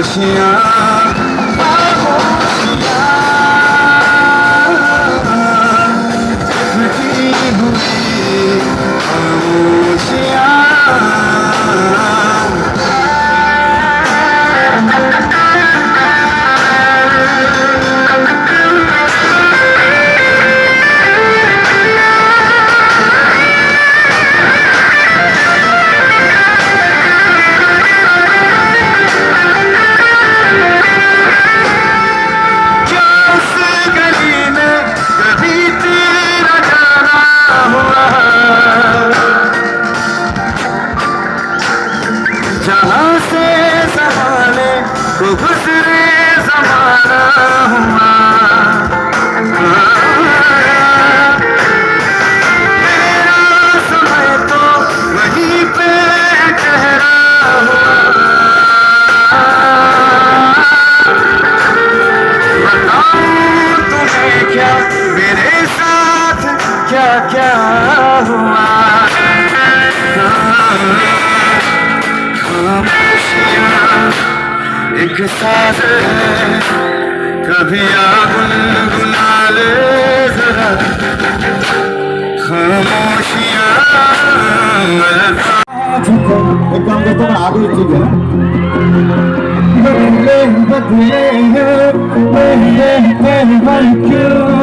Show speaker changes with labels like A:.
A: खामोशियाँ टूटी हुई खामोशियाँ जहाँ से ज़माने को गुज़रे ज़माना हुआ मेरा समय तो वहीं पे ठहरा हुआ बताऊं तुम्हें क्या मेरे साथ क्या क्या हुआ खामोशियाँ एक साथ है कभी आप गुनगुना ले जरा खामोशियाँ
B: एक काम करते हैं आगे ठीक है
A: बदले बदले बदले बदले